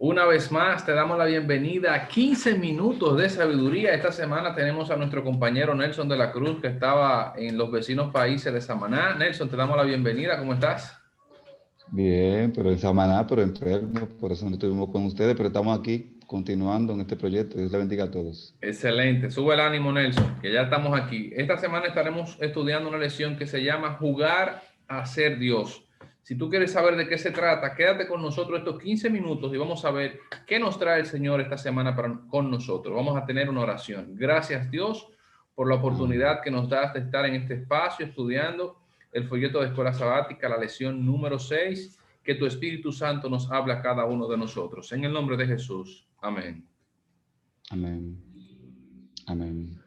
Una vez más, te damos la bienvenida a 15 minutos de sabiduría. Esta semana tenemos a nuestro compañero Nelson de la Cruz, que estaba en los vecinos países de Samaná. Nelson, te damos la bienvenida. ¿Cómo estás? Bien, pero en Samaná, pero enfermo, por eso no estuvimos con ustedes, pero estamos aquí continuando en este proyecto. Dios le bendiga a todos. Excelente. Sube el ánimo, Nelson, que ya estamos aquí. Esta semana estaremos estudiando una lección que se llama Jugar a ser Dios. Si tú quieres saber de qué se trata, quédate con nosotros estos 15 minutos y vamos a ver qué nos trae el Señor esta semana con nosotros. Vamos a tener una oración. Gracias, Dios, por la Amén. oportunidad que nos das de estar en este espacio estudiando el folleto de Escuela Sabática, la lección número 6. Que tu Espíritu Santo nos habla a cada uno de nosotros. En el nombre de Jesús. Amén. Amén. Amén.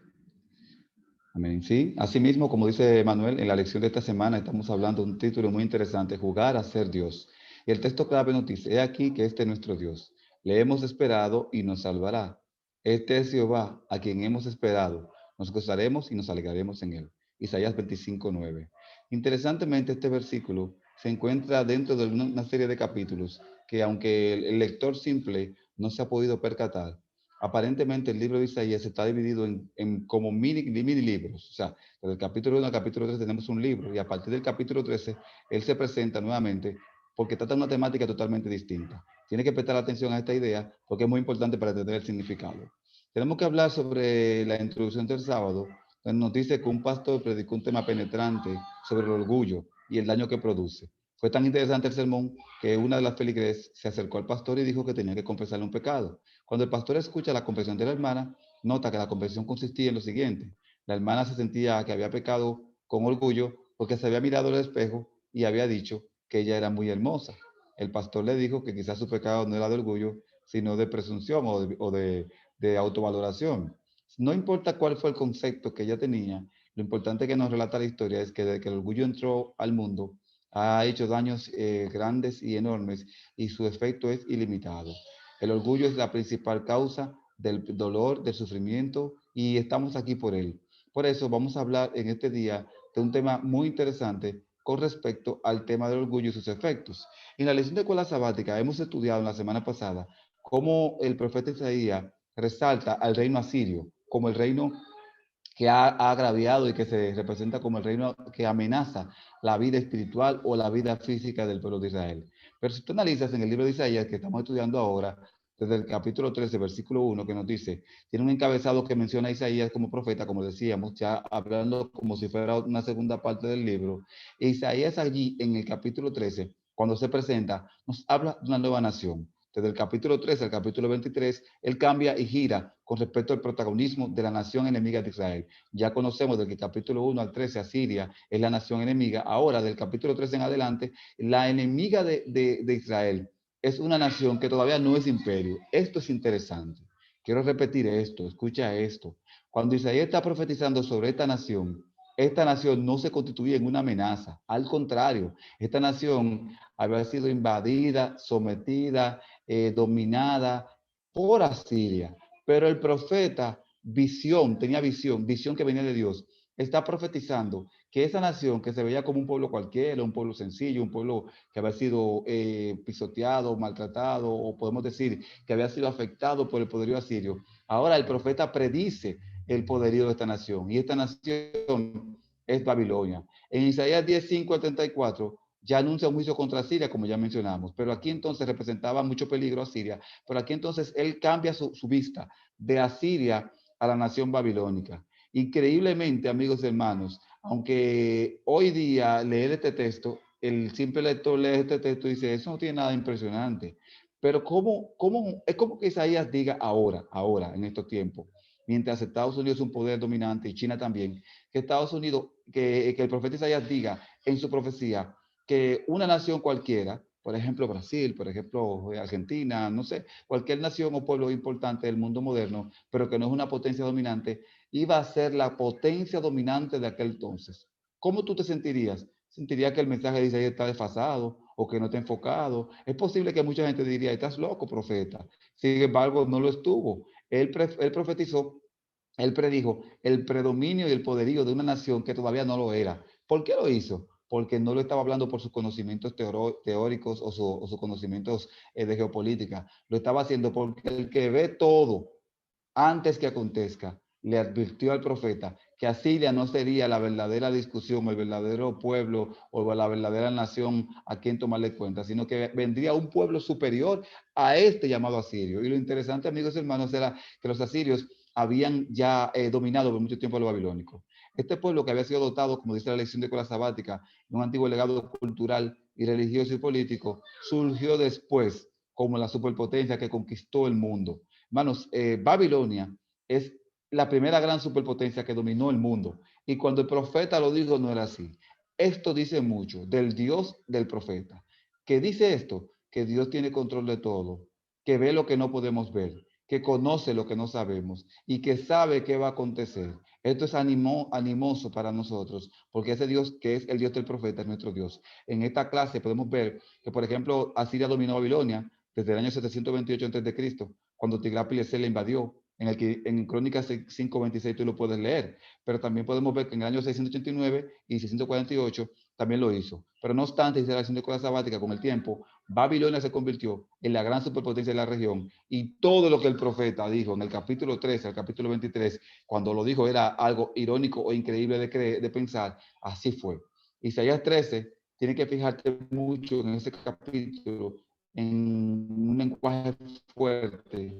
Amén. Sí, así mismo, como dice Manuel, en la lección de esta semana estamos hablando de un título muy interesante, Jugar a ser Dios. Y el texto clave nos dice, he aquí que este es nuestro Dios. Le hemos esperado y nos salvará. Este es Jehová, a quien hemos esperado. Nos gozaremos y nos alegraremos en él. Isaías 25:9. Interesantemente, este versículo se encuentra dentro de una serie de capítulos que, aunque el lector simple no se ha podido percatar, aparentemente el libro de Isaías está dividido en como mini libros. O sea, desde el capítulo 1 al capítulo 13 tenemos un libro y a partir del capítulo 13 él se presenta nuevamente porque trata una temática totalmente distinta. Tiene que prestar atención a esta idea porque es muy importante para entender el significado. Tenemos que hablar sobre la introducción del sábado, donde nos dice que un pastor predicó un tema penetrante sobre el orgullo y el daño que produce. Fue tan interesante el sermón que una de las feligreses se acercó al pastor y dijo que tenía que confesarle un pecado. Cuando el pastor escucha la confesión de la hermana, nota que la confesión consistía en lo siguiente. La hermana se sentía que había pecado con orgullo porque se había mirado al espejo y había dicho que ella era muy hermosa. El pastor le dijo que quizás su pecado no era de orgullo, sino de presunción o de autovaloración. No importa cuál fue el concepto que ella tenía, lo importante que nos relata la historia es que desde que el orgullo entró al mundo, ha hecho daños grandes y enormes y su efecto es ilimitado. El orgullo es la principal causa del dolor, del sufrimiento y estamos aquí por él. Por eso vamos a hablar en este día de un tema muy interesante con respecto al tema del orgullo y sus efectos. En la lección de escuela sabática hemos estudiado en la semana pasada cómo el profeta Isaías resalta al reino asirio como el reino que ha agraviado y que se representa como el reino que amenaza la vida espiritual o la vida física del pueblo de Israel. Pero si tú analizas en el libro de Isaías que estamos estudiando ahora, desde el capítulo 13, versículo 1, que nos dice, tiene un encabezado que menciona a Isaías como profeta, como decíamos, ya hablando como si fuera una segunda parte del libro. E Isaías allí en el capítulo 13, cuando se presenta, nos habla de una nueva nación. Desde el capítulo 13 al capítulo 23, él cambia y gira con respecto al protagonismo de la nación enemiga de Israel. Ya conocemos del capítulo 1 al 13, Asiria es la nación enemiga. Ahora, del capítulo 13 en adelante, la enemiga de Israel es una nación que todavía no es imperio. Esto es interesante. Quiero repetir esto, escucha esto. Cuando Isaías está profetizando sobre esta nación no se constituye en una amenaza. Al contrario, esta nación había sido invadida, sometida, dominada por Asiria. Pero el profeta, tenía visión que venía de Dios, está profetizando que esa nación que se veía como un pueblo cualquiera, un pueblo sencillo, un pueblo que había sido pisoteado, maltratado, o podemos decir que había sido afectado por el poderío asirio, ahora el profeta predice el poderío de esta nación, y esta nación es Babilonia. En Isaías 10:5 al 34 ya anuncia un juicio contra Siria, como ya mencionamos, pero aquí entonces representaba mucho peligro a Siria, pero aquí entonces él cambia su vista de Asiria a la nación babilónica. Increíblemente, amigos y hermanos, aunque hoy día leer este texto, el simple lector lee este texto y dice, eso no tiene nada impresionante, pero es como que Isaías diga ahora, en estos tiempos, mientras Estados Unidos es un poder dominante y China también, que Estados Unidos, que el profeta Isaías diga en su profecía, que una nación cualquiera, por ejemplo Brasil, por ejemplo Argentina, no sé, cualquier nación o pueblo importante del mundo moderno, pero que no es una potencia dominante, iba a ser la potencia dominante de aquel entonces. ¿Cómo tú te sentirías? ¿Sentirías que el mensaje de Isaías está desfasado o que no está enfocado? Es posible que mucha gente diría, estás loco, profeta. Sin embargo, no lo estuvo. Él profetizó, él predijo el predominio y el poderío de una nación que todavía no lo era. ¿Por qué lo hizo? porque no lo estaba hablando por sus conocimientos teóricos o sus conocimientos de geopolítica. Lo estaba haciendo porque el que ve todo antes que acontezca, le advirtió al profeta que Asiria no sería la verdadera discusión, el verdadero pueblo o la verdadera nación a quien tomarle cuenta, sino que vendría un pueblo superior a este llamado asirio. Y lo interesante, amigos y hermanos, era que los asirios habían ya dominado por mucho tiempo a los babilónicos. Este pueblo que había sido dotado, como dice la lección de escuela sabática, de un antiguo legado cultural y religioso y político, surgió después como la superpotencia que conquistó el mundo. Hermanos, Babilonia es la primera gran superpotencia que dominó el mundo. Y cuando el profeta lo dijo, no era así. Esto dice mucho del Dios del profeta. ¿Qué dice esto? Que Dios tiene control de todo, que ve lo que no podemos ver, que conoce lo que no sabemos y que sabe qué va a acontecer. Esto es animoso para nosotros, porque ese Dios que es el Dios del profeta es nuestro Dios. En esta clase podemos ver que, por ejemplo, Asiria dominó Babilonia desde el año 728 a.C., cuando Tiglat-Pileser le invadió. En Crónicas 5:26 tú lo puedes leer, pero también podemos ver que en el año 689 y 648 también lo hizo. Pero no obstante, dice la lección de escuela sabática, con el tiempo, Babilonia se convirtió en la gran superpotencia de la región y todo lo que el profeta dijo en el capítulo 13 al capítulo 23, cuando lo dijo era algo irónico o increíble de pensar, así fue. Isaías 13, tiene que fijarte mucho en ese capítulo, en un lenguaje fuerte,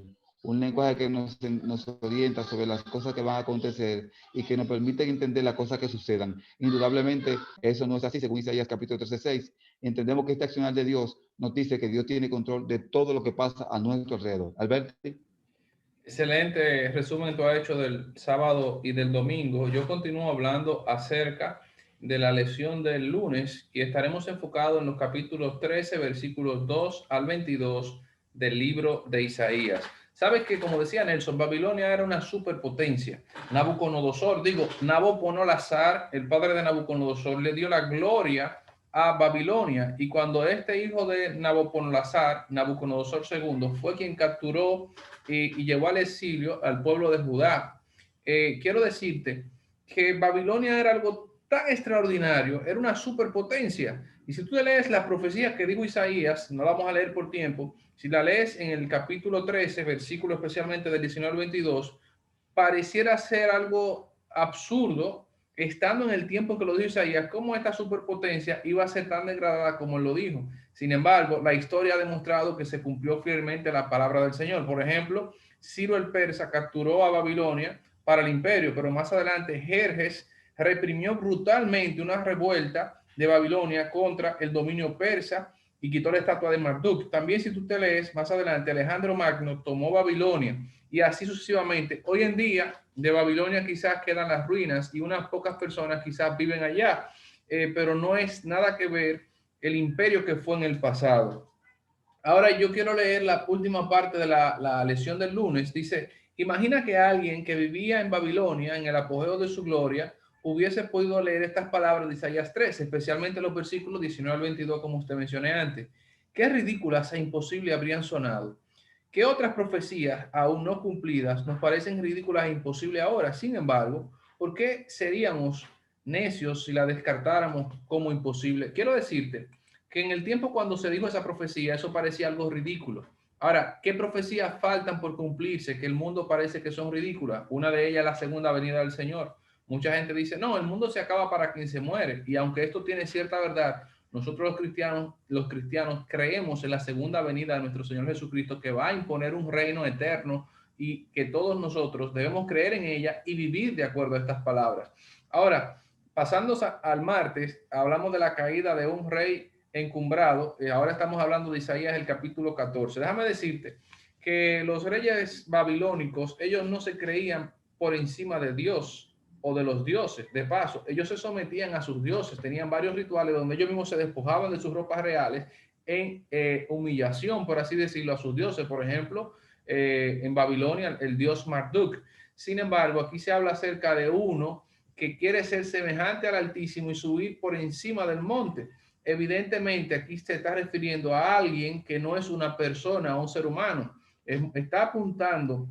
un lenguaje que nos orienta sobre las cosas que van a acontecer y que nos permiten entender las cosas que sucedan. Indudablemente, eso no es así, según Isaías capítulo 13:6. Entendemos que este accionar de Dios nos dice que Dios tiene control de todo lo que pasa a nuestro alrededor. Alberti. Excelente resumen tú has hecho del sábado y del domingo. Yo continúo hablando acerca de la lección del lunes y estaremos enfocados en los capítulos 13, versículos 2 al 22 del libro de Isaías. Sabes que, como decía Nelson, Babilonia era una superpotencia. Nabopolassar, el padre de Nabucodonosor, le dio la gloria a Babilonia, y cuando este hijo de Nabopolassar, Nabucodonosor II, fue quien capturó y llevó al exilio al pueblo de Judá. Quiero decirte que Babilonia era algo tan extraordinario, era una superpotencia. Y si tú lees las profecías que dijo Isaías, no la vamos a leer por tiempo, si la lees en el capítulo 13, versículo especialmente del 19 al 22, pareciera ser algo absurdo, estando en el tiempo que lo dijo Isaías, cómo esta superpotencia iba a ser tan degradada como él lo dijo. Sin embargo, la historia ha demostrado que se cumplió fielmente la palabra del Señor. Por ejemplo, Ciro el persa capturó a Babilonia para el imperio, pero más adelante Jerjes reprimió brutalmente una revuelta de Babilonia contra el dominio persa y quitó la estatua de Marduk. También, si tú te lees más adelante, Alejandro Magno tomó Babilonia y así sucesivamente. Hoy en día, de Babilonia quizás quedan las ruinas y unas pocas personas quizás viven allá, pero no es nada que ver el imperio que fue en el pasado. Ahora yo quiero leer la última parte de la lección del lunes. Dice, imagina que alguien que vivía en Babilonia, en el apogeo de su gloria, hubiese podido leer estas palabras de Isaías 13, especialmente los versículos 19 al 22, como usted mencioné antes. Qué ridículas e imposibles habrían sonado. ¿Qué otras profecías aún no cumplidas nos parecen ridículas e imposibles ahora? Sin embargo, ¿por qué seríamos necios si la descartáramos como imposible? Quiero decirte que en el tiempo cuando se dijo esa profecía, eso parecía algo ridículo. Ahora, ¿qué profecías faltan por cumplirse que el mundo parece que son ridículas? Una de ellas es la segunda venida del Señor. Mucha gente dice, no, el mundo se acaba para quien se muere. Y aunque esto tiene cierta verdad, nosotros los cristianos creemos en la segunda venida de nuestro Señor Jesucristo, que va a imponer un reino eterno y que todos nosotros debemos creer en ella y vivir de acuerdo a estas palabras. Ahora, pasando al martes, hablamos de la caída de un rey encumbrado. Ahora estamos hablando de Isaías, el capítulo 14. Déjame decirte que los reyes babilónicos, ellos no se creían por encima de Dios o de los dioses. De paso, ellos se sometían a sus dioses, tenían varios rituales donde ellos mismos se despojaban de sus ropas reales en humillación, por así decirlo, a sus dioses. Por ejemplo, en Babilonia, el dios Marduk. Sin embargo, aquí se habla acerca de uno que quiere ser semejante al Altísimo y subir por encima del monte. Evidentemente, aquí se está refiriendo a alguien que no es una persona o un ser humano. Está apuntando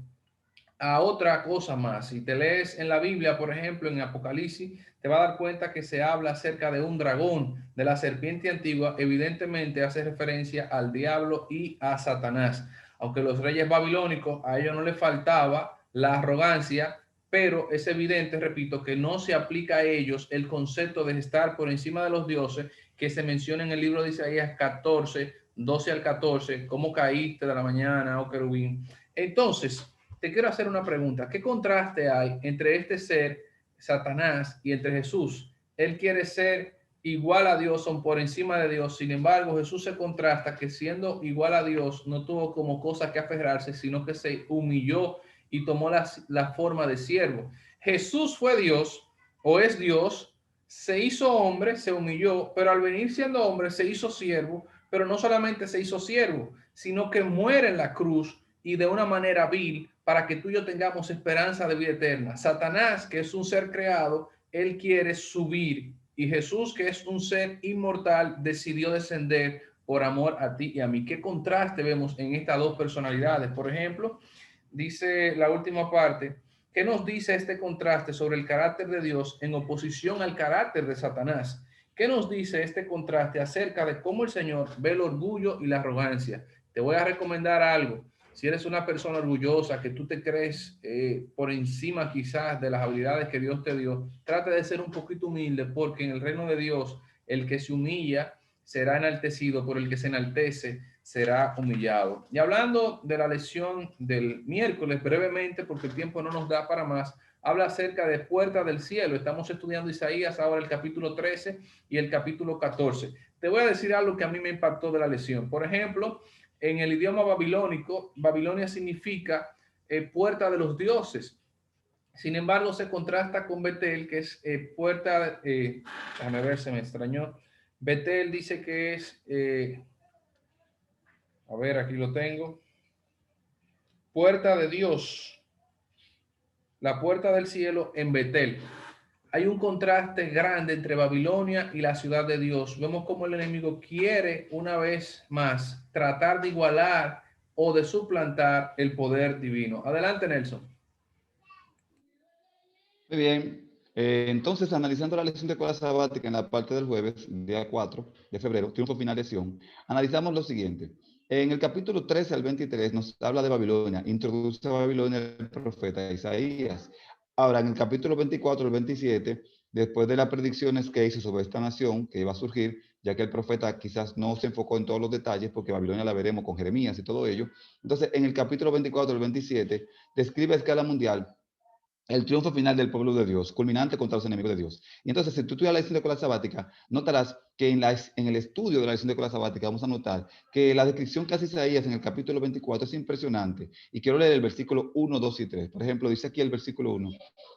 a otra cosa más. Si te lees en la Biblia, por ejemplo, en Apocalipsis, te va a dar cuenta que se habla acerca de un dragón, de la serpiente antigua. Evidentemente hace referencia al diablo y a Satanás. Aunque los reyes babilónicos, a ellos no les faltaba la arrogancia, pero es evidente, repito, que no se aplica a ellos el concepto de estar por encima de los dioses que se menciona en el libro de Isaías 14, 12 al 14, cómo caíste de la mañana, oh querubín. Entonces, te quiero hacer una pregunta. ¿Qué contraste hay entre este ser, Satanás, y entre Jesús? Él quiere ser igual a Dios, son por encima de Dios. Sin embargo, Jesús se contrasta que siendo igual a Dios, no tuvo como cosa que aferrarse, sino que se humilló y tomó la forma de siervo. Jesús fue Dios o es Dios, se hizo hombre, se humilló, pero al venir siendo hombre se hizo siervo, pero no solamente se hizo siervo, sino que muere en la cruz y de una manera vil para que tú y yo tengamos esperanza de vida eterna. Satanás, que es un ser creado, él quiere subir, y Jesús, que es un ser inmortal, decidió descender por amor a ti y a mí. ¿Qué contraste vemos en estas dos personalidades? Por ejemplo, dice la última parte, ¿qué nos dice este contraste sobre el carácter de Dios en oposición al carácter de Satanás? ¿Qué nos dice este contraste acerca de cómo el Señor ve el orgullo y la arrogancia? Te voy a recomendar algo. Si eres una persona orgullosa, que tú te crees por encima quizás de las habilidades que Dios te dio, trata de ser un poquito humilde, porque en el reino de Dios el que se humilla será enaltecido, por el que se enaltece será humillado. Y hablando de la lección del miércoles, brevemente, porque el tiempo no nos da para más, habla acerca de puertas del cielo. Estamos estudiando Isaías ahora el capítulo 13 y el capítulo 14. Te voy a decir algo que a mí me impactó de la lección. Por ejemplo, en el idioma babilónico, Babilonia significa puerta de los dioses. Sin embargo, se contrasta con Betel, que es puerta, déjame ver, se me extrañó. Betel dice que es, a ver, aquí lo tengo, puerta de Dios, la puerta del cielo en Betel. Hay un contraste grande entre Babilonia y la ciudad de Dios. Vemos cómo el enemigo quiere una vez más tratar de igualar o de suplantar el poder divino. Adelante, Nelson. Muy bien. Entonces, analizando la lección de escuela sabática en la parte del jueves, día 4 de febrero, triunfo final lección, analizamos lo siguiente. En el capítulo 13 al 23 nos habla de Babilonia, introduce a Babilonia el profeta Isaías. Ahora, en el capítulo 24 al 27, después de las predicciones que hizo sobre esta nación que iba a surgir, ya que el profeta quizás no se enfocó en todos los detalles, porque Babilonia la veremos con Jeremías y todo ello. Entonces, en el capítulo 24 al 27, describe a escala mundial el triunfo final del pueblo de Dios, culminante contra los enemigos de Dios. Y entonces, si tú estudias la lección de escuela sabática, notarás que en el estudio de la lección de escuela sabática vamos a notar que la descripción que hace Isaías en el capítulo 24 es impresionante. Y quiero leer el versículo 1, 2 y 3. Por ejemplo, dice aquí el versículo 1.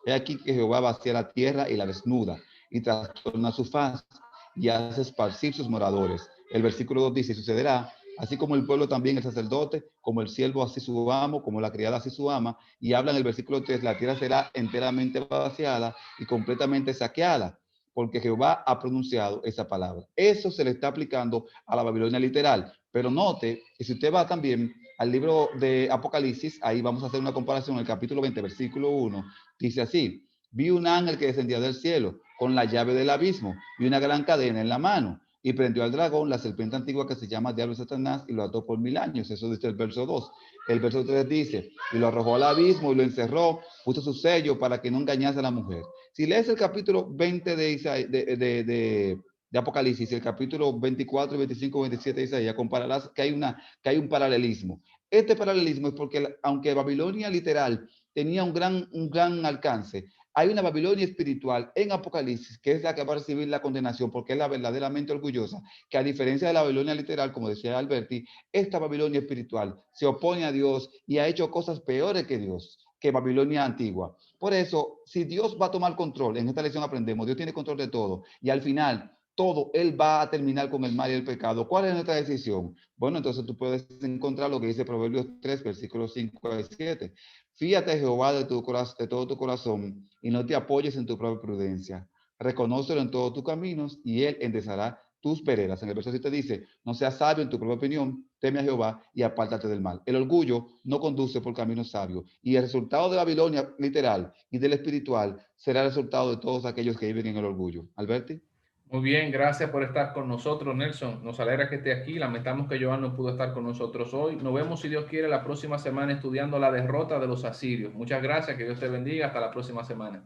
He aquí que Jehová vacía la tierra y la desnuda, y trastorna su faz, y hace esparcir sus moradores. El versículo 2 dice, sucederá así como el pueblo también el sacerdote, como el siervo así su amo, como la criada así su ama, y habla en el versículo 3, la tierra será enteramente vaciada y completamente saqueada, porque Jehová ha pronunciado esa palabra. Eso se le está aplicando a la Babilonia literal, pero note que si usted va también al libro de Apocalipsis, ahí vamos a hacer una comparación, el capítulo 20, versículo 1, dice así, vi un ángel que descendía del cielo con la llave del abismo y una gran cadena en la mano, y prendió al dragón, la serpiente antigua que se llama Diablo y Satanás, y lo ató por 1000 años. Eso dice el verso 2. El verso 3 dice, y lo arrojó al abismo y lo encerró, puso su sello para que no engañase a la mujer. Si lees el capítulo 20 de Apocalipsis, el capítulo 24, 25, 27 de Isaías, compararás que hay un paralelismo. Este paralelismo es porque, aunque Babilonia literal tenía un gran alcance, hay una Babilonia espiritual en Apocalipsis que es la que va a recibir la condenación porque es la verdaderamente orgullosa, que a diferencia de la Babilonia literal, como decía Alberti, esta Babilonia espiritual se opone a Dios y ha hecho cosas peores que Dios, que Babilonia antigua. Por eso, si Dios va a tomar control, en esta lección aprendemos, Dios tiene control de todo y al final todo, Él va a terminar con el mal y el pecado. ¿Cuál es nuestra decisión? Bueno, entonces tú puedes encontrar lo que dice Proverbios 3, versículos 5 a 7. Fíjate, Jehová, de todo tu corazón y no te apoyes en tu propia prudencia. Reconócelo en todos tus caminos y Él enderezará tus veredas. En el verso 7 dice, no seas sabio en tu propia opinión, teme a Jehová y apártate del mal. El orgullo no conduce por caminos sabios. Y el resultado de Babilonia literal y del espiritual será el resultado de todos aquellos que viven en el orgullo. Alberti. Muy bien, gracias por estar con nosotros, Nelson. Nos alegra que esté aquí. Lamentamos que Joan no pudo estar con nosotros hoy. Nos vemos, si Dios quiere, la próxima semana estudiando la derrota de los asirios. Muchas gracias, que Dios te bendiga. Hasta la próxima semana.